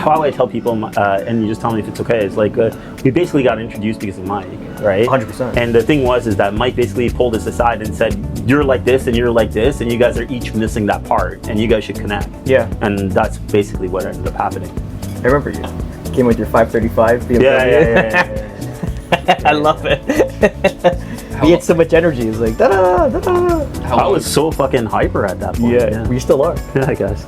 how I tell people, and you just tell me if it's okay, is like we basically got introduced because of Mike, right? 100%. And the thing is that Mike basically pulled us aside and said, you're like this and you're like this, and you guys are each missing that part, and you guys should connect. Yeah. And that's basically what ended up happening. I remember you came with your 535 BMW. Yeah. I love it. He had so much energy. It's like, da-da, da-da. I was so fucking hyper at that point. Yeah, you still are. Yeah, I guess.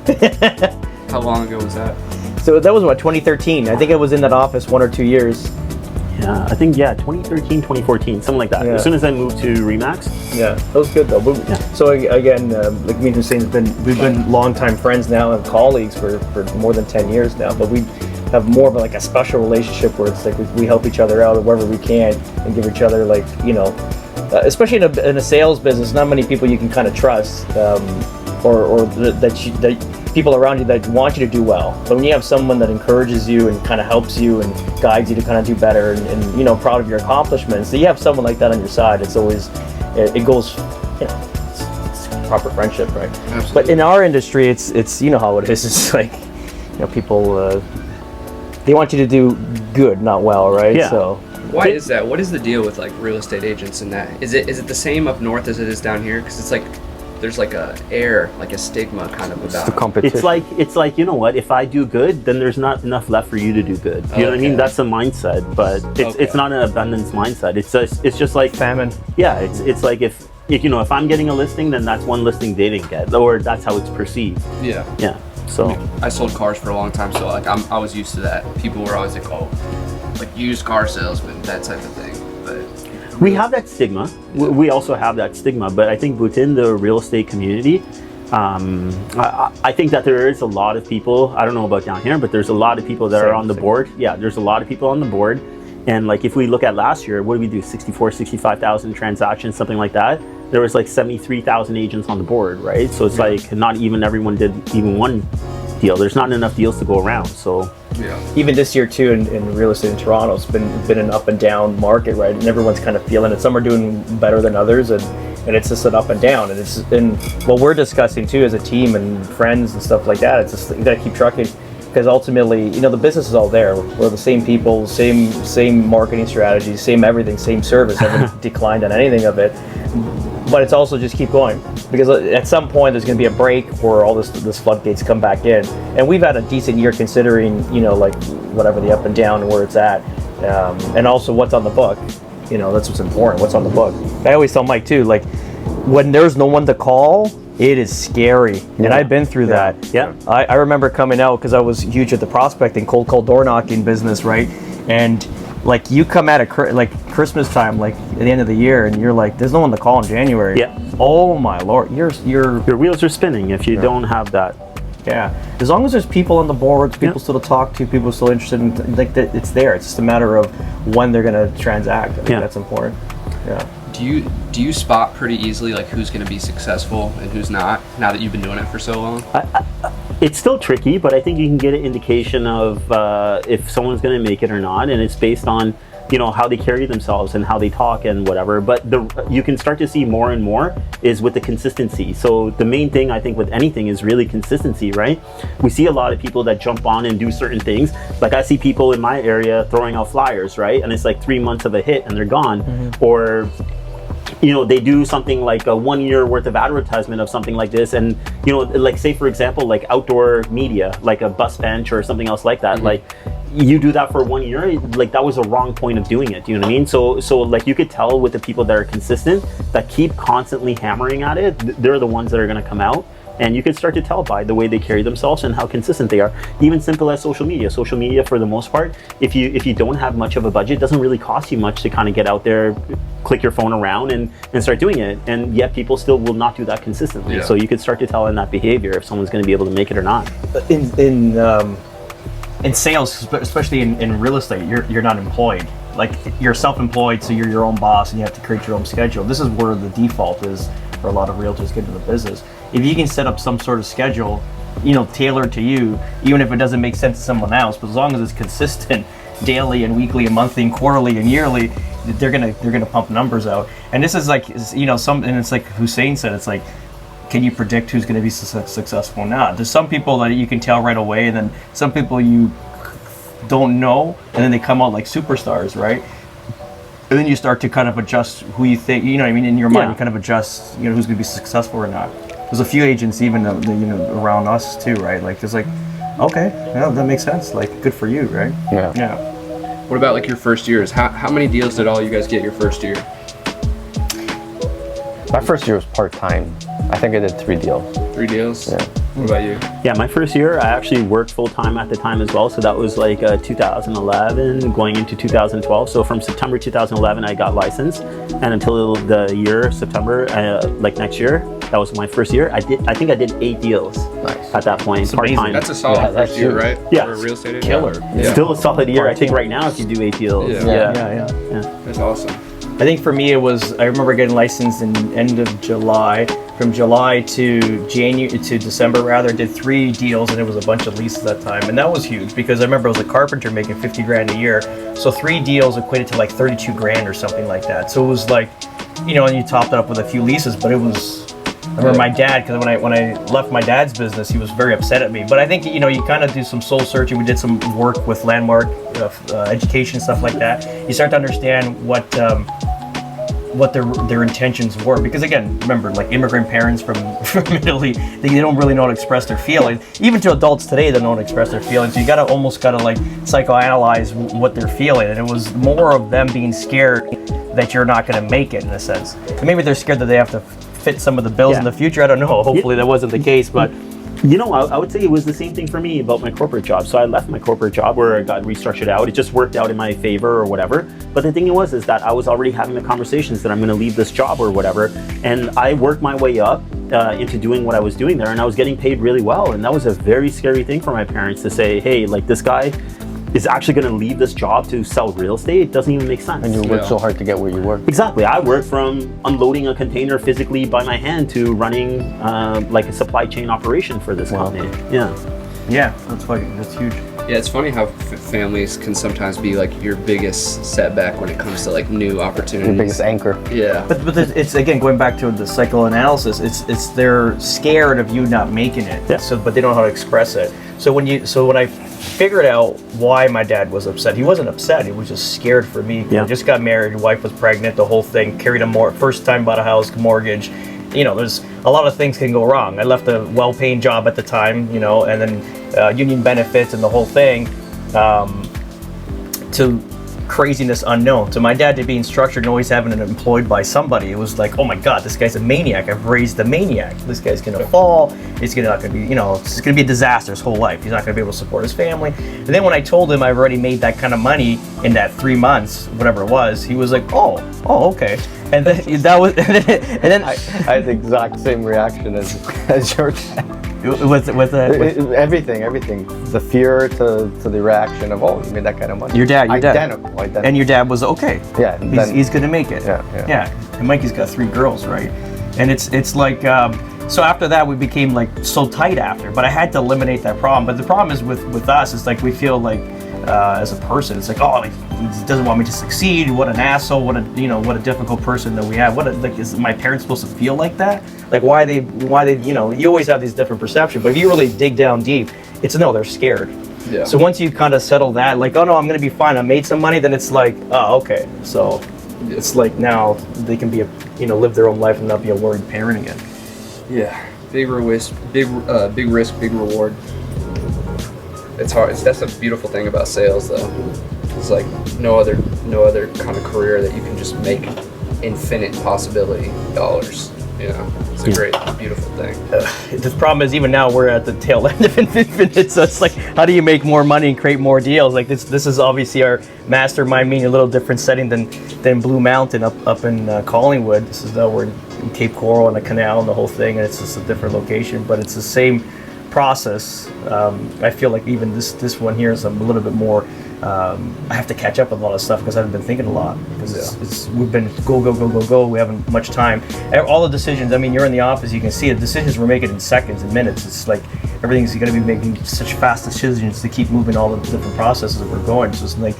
How long ago was that? So that was what, 2013? I think I was in that office 1 or 2 years. Yeah, I think 2013, 2014, something like that. Yeah. As soon as I moved to Remax. Yeah, that was good though. But, so again, like me and Hussein we've been longtime friends now and colleagues for more than 10 years now. But we have more of like a special relationship where it's like we help each other out wherever we can and give each other like, you know, especially in a sales business, not many people you can kind of trust, or that people around you that want you to do well. But when you have someone that encourages you and kind of helps you and guides you to kind of do better and you know, proud of your accomplishments, so you have someone like that on your side, it's always, it goes, you know, it's proper friendship, right? Absolutely. But in our industry, it's you know how it is. It's like, you know, people they want you to do good, not well, right? Yeah. So why is that? What is the deal with like real estate agents and that? Is it the same up north as it is down here? Because it's like there's like a stigma kind of about the competition. It's like, you know what, if I do good, then there's not enough left for you to do good. You know what I mean? That's the mindset, but it's not an abundance mindset. It's just like famine. Yeah, it's like if you know, if I'm getting a listing, then that's one listing they didn't get, or that's how it's perceived. Yeah. So I sold cars for a long time, so like I was used to that. People were always like, oh, like used car salesman, that type of thing. But we have that stigma. We also have that stigma, but I think within the real estate community, I think that there is a lot of people, I don't know about down here, but there's a lot of people that are on the board. Yeah, there's a lot of people on the board. And like if we look at last year, what did we do? 65,000 transactions, something like that. There was like 73,000 agents on the board, right? So it's like not even everyone did even one deal. There's not enough deals to go around. So even this year too in real estate in Toronto, it's been an up and down market, right? And everyone's kind of feeling it. Some are doing better than others, and it's just an up and down. And what we're discussing too as a team and friends and stuff like that, it's just you gotta keep trucking, because ultimately, you know, the business is all there. We're the same people, same marketing strategies, same everything, same service. Haven't declined on anything of it. But it's also just keep going, because at some point there's going to be a break where all this floodgates come back in. And we've had a decent year considering, you know, like whatever the up and down and where it's at, and also what's on the book. You know, that's what's important. What's on the book. I always tell Mike too, like when there's no one to call, it is scary. And I've been through that. Yeah. I remember coming out because I was huge at the prospecting, cold door knocking business, right? And like you come at like Christmas time, like at the end of the year, and you're like, there's no one to call in January. Yeah. Oh my Lord, your wheels are spinning if you don't have that. Yeah. As long as there's people on the boards, people still to talk to, people still interested in, like that, it's there. It's just a matter of when they're going to transact. I think that's important. Yeah. Do you spot pretty easily like who's going to be successful and who's not, now that you've been doing it for so long? It's still tricky, but I think you can get an indication of if someone's going to make it or not, and it's based on, you know, how they carry themselves and how they talk and whatever. But you can start to see more and more is with the consistency. So the main thing I think with anything is really consistency, right? We see a lot of people that jump on and do certain things. Like I see people in my area throwing out flyers, right? And it's like 3 months of a hit and they're gone. Mm-hmm. Or you know, they do something like a 1 year worth of advertisement of something like this, and you know, like say for example, like outdoor media, like a bus bench or something else like that. Mm-hmm. Like you do that for 1 year, like that was a wrong point of doing it. Do you know what I mean? So like you could tell with the people that are consistent, that keep constantly hammering at it, they're the ones that are going to come out. And you can start to tell by the way they carry themselves and how consistent they are. Even simple as social media. Social media, for the most part, if you don't have much of a budget, it doesn't really cost you much to kind of get out there, click your phone around and start doing it. And yet people still will not do that consistently. Yeah. So you could start to tell in that behavior if someone's going to be able to make it or not. In sales, especially in real estate, you're not employed. Like you're self-employed, so you're your own boss and you have to create your own schedule. This is where the default is for a lot of realtors get into the business. If you can set up some sort of schedule, you know, tailored to you, even if it doesn't make sense to someone else, but as long as it's consistent daily and weekly and monthly and quarterly and yearly, they're gonna pump numbers out. And this is like, you know, and it's like Hussein said, it's like, can you predict who's going to be successful or not? There's some people that you can tell right away, and then some people you don't know, and then they come out like superstars, right? And then you start to kind of adjust who you think, you know what I mean, in your mind, Yeah. you kind of adjust, you know, who's going to be successful or not. There's a few agents even, you know, around us too, right? Like, it's like, okay, yeah, that makes sense. Like, good for you, right? Yeah. Yeah. What about like your first years? How many deals did all you guys get your first year? My first year was part-time. I think I did 3 deals. 3 deals? Yeah. What about you? Yeah, my first year, I actually worked full time at the time as well. So that was like 2011 going into 2012. So from September 2011, I got licensed, and until the year September, like next year, that was my first year. I think I did 8 deals Nice. at that point, That's part amazing. time. That's a solid Yeah, that's first year, huge. right? Yeah. For a real estate agent? Killer. Yeah. Still a solid year. I think Part right now if you do 8 deals, Yeah. Yeah. That's awesome. I think for me it was, I remember getting licensed in end of July. From July to December rather, I did 3 deals, and it was a bunch of leases that time, and that was huge because I remember I was a carpenter making 50 grand a year, so 3 deals equated to like 32 grand or something like that. So it was like, you know, and you topped it up with a few leases, but it was. I remember my dad, because when I left my dad's business, he was very upset at me. But I think, you know, you kind of do some soul searching. We did some work with Landmark, education, stuff like that. You start to understand what their intentions were, because again, remember, like immigrant parents from Italy, they don't really know how to express their feelings. Even to adults today, they don't know how to express their feelings. So you almost gotta like psychoanalyze what they're feeling, and it was more of them being scared that you're not gonna make it in a sense. And maybe they're scared that they have to fit some of the bills in the future. I don't know. Hopefully that wasn't the case, but. You know, I would say it was the same thing for me about my corporate job. So I left my corporate job where I got restructured out. It just worked out in my favor or whatever. But the thing was is that I was already having the conversations that I'm going to leave this job or whatever. And I worked my way up into doing what I was doing there, and I was getting paid really well. And that was a very scary thing for my parents to say, hey, like this guy is actually going to leave this job to sell real estate. It doesn't even make sense. And you worked so hard to get where you were. Exactly. I worked from unloading a container physically by my hand to running like a supply chain operation for this company. Yeah. Yeah, that's huge. Yeah, it's funny how families can sometimes be like your biggest setback when it comes to like new opportunities. Your biggest anchor. Yeah. But it's again going back to the psychoanalysis. It's they're scared of you not making it. Yeah. So, but they don't know how to express it. So when I figured out why my dad was upset, he wasn't upset. He was just scared for me. Yeah. I just got married. Wife was pregnant. The whole thing. Carried first time bought a house, mortgage. You know, there's a lot of things can go wrong. I left a well-paying job at the time, you know, and then union benefits and the whole thing, to craziness unknown. To my dad to being structured and always having it employed by somebody, it was like, oh my God, this guy's a maniac. I've raised a maniac. This guy's gonna fall. It's not gonna be, you know, it's gonna be a disaster his whole life. He's not gonna be able to support his family. And then when I told him I've already made that kind of money in that 3 months, whatever it was, he was like, oh, okay. And then that was, and then I had the exact same reaction as your dad. with Everything. The fear to the reaction of, oh, you made that kind of money. Your dad. Identical. And your dad was okay. Yeah. He's gonna make it. Yeah. And Mikey's got 3 girls, right? And it's like, so after that we became like so tight after. But I had to eliminate that problem. But the problem is with us, it's like we feel like as a person, it's like, oh, like, he doesn't want me to succeed. What an asshole. What a difficult person that we have. Is my parents supposed to feel like that? Like why they you know, you always have these different perceptions. But if you really dig down deep, it's no, they're scared. Yeah. So once you kind of settle that, like, oh no, I'm gonna be fine. I made some money. Then it's like, oh, okay. So it's like now they can be live their own life and not be a worried parent again. Yeah. Big risk, big reward. It's hard. That's a beautiful thing about sales, though. It's like no other kind of career that you can just make infinite possibility dollars. You know, it's a great, beautiful thing. The problem is even now we're at the tail end of infinite. So it's like, how do you make more money and create more deals? Like this is obviously our mastermind meeting, a little different setting than Blue Mountain up in Collingwood. This is we're in Cape Coral and the canal and the whole thing, and it's just a different location, but it's the same process. I feel like even this one here is a little bit more. I have to catch up with a lot of stuff because I haven't been thinking a lot. Because we've been go. We haven't much time. All the decisions. I mean, you're in the office. You can see the decisions we're making in seconds and minutes. It's like everything's going to be making such fast decisions to keep moving all the different processes that we're going. So it's like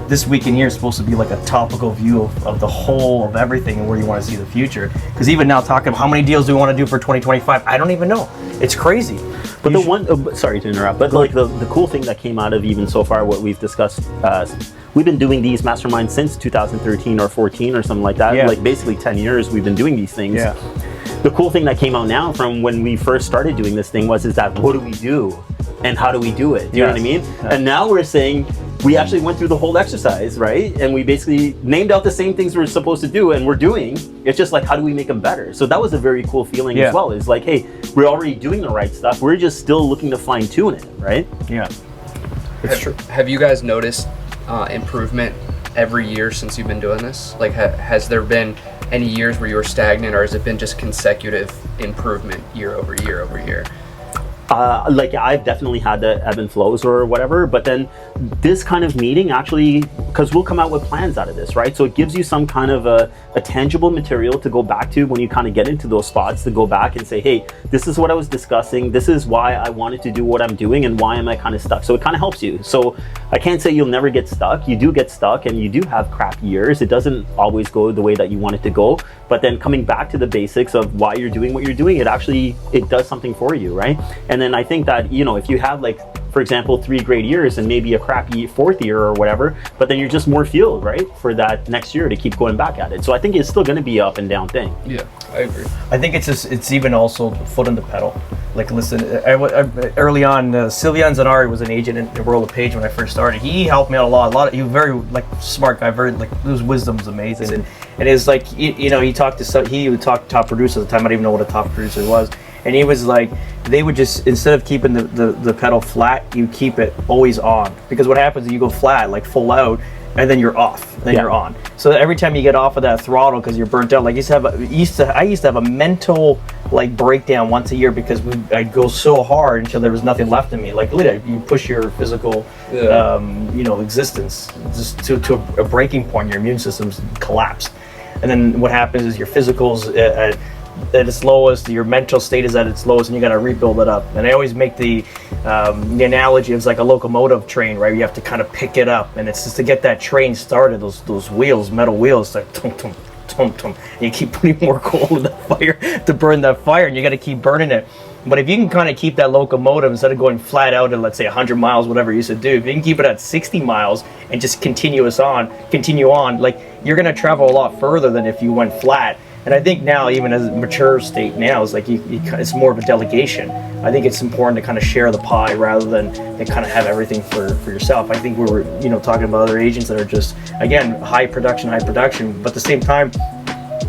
this week in here is supposed to be like a topical view of the whole of everything and where you want to see the future. Because even now, talking about how many deals do we want to do for 2025, I don't even know. It's crazy. But the one, sorry to interrupt, but like the cool thing that came out of even so far what we've discussed, we've been doing these masterminds since 2013 or 14 or something like that. Yeah. Like basically 10 years we've been doing these things. Yeah. The cool thing that came out now from when we first started doing this thing is that what do we do and how do we do it? Do you know what I mean? Yeah. And now we're saying we actually went through the whole exercise, right? And we basically named out the same things we're supposed to do and we're doing. It's just like, how do we make them better? So that was a very cool feeling as well. It's like, hey, we're already doing the right stuff. We're just still looking to fine tune it, right? Yeah. It's true. Have you guys noticed improvement every year since you've been doing this? Like, has there been any years where you were stagnant, or has it been just consecutive improvement year over year over year? Like I've definitely had the ebb and flows or whatever, but then this kind of meeting actually, because we'll come out with plans out of this, right? So it gives you some kind of a tangible material to go back to when you kind of get into those spots, to go back and say, hey, this is what I was discussing, this is why I wanted to do what I'm doing, and why am I kind of stuck? So it kind of helps you. So I can't say you'll never get stuck. You do get stuck and you do have crap years. It doesn't always go the way that you want it to go, but then coming back to the basics of why you're doing what you're doing, it does something for you, right? And then I think that, you know, if you have, like, for example, 3 great years and maybe a crappy 4th year or whatever, but then you're just more fueled, right, for that next year to keep going back at it. So I think it's still going to be an up and down thing. Yeah, I agree. I think it's even also foot on the pedal. Like, listen, early on, Sylvian Zanari was an agent in the world of Page when I first started. He helped me out a lot. He was very, like, smart guy, very, like, his wisdom's amazing. And it's like, you know, he would talk to top producers at the time. I didn't even know what a top producer was. And he was like, they would just, instead of keeping the pedal flat, you keep it always on. Because what happens is you go flat, like full out, and then you're off, then you're on. So every time you get off of that throttle because you're burnt out, like I used to have a mental, like, breakdown once a year because I'd go so hard until there was nothing left in me. Like, literally, you push your physical, you know, existence just to a breaking point. Your immune system's collapsed. And then what happens is your physical's at its lowest, your mental state is at its lowest, and you got to rebuild it up. And I always make the analogy, it's like a locomotive train, right? You have to kind of pick it up, and it's just to get that train started, those wheels, metal wheels, like tum tum tum tum. And you keep putting more coal in the fire to burn that fire, and you got to keep burning it. But if you can kind of keep that locomotive, instead of going flat out at, let's say, 100 miles, whatever you used to do, if you can keep it at 60 miles and just continue on, like, you're going to travel a lot further than if you went flat. And I think now, even as a mature state now, is like it's more of a delegation. I think it's important to kind of share the pie rather than kind of have everything for yourself. I think we were, you know, talking about other agents that are just, again, high production, but at the same time,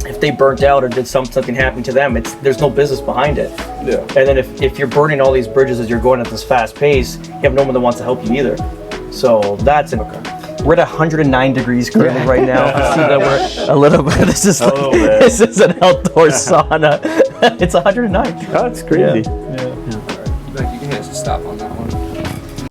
if they burnt out or did something happen to them, there's no business behind it. Yeah. And then if you're burning all these bridges as you're going at this fast pace, you have no one that wants to help you either. So that's it. Okay. We're at 109 degrees currently right now. So that we're a little bit. This is an outdoor sauna. It's 109. Oh, it's crazy. Like, you can just stop on that one.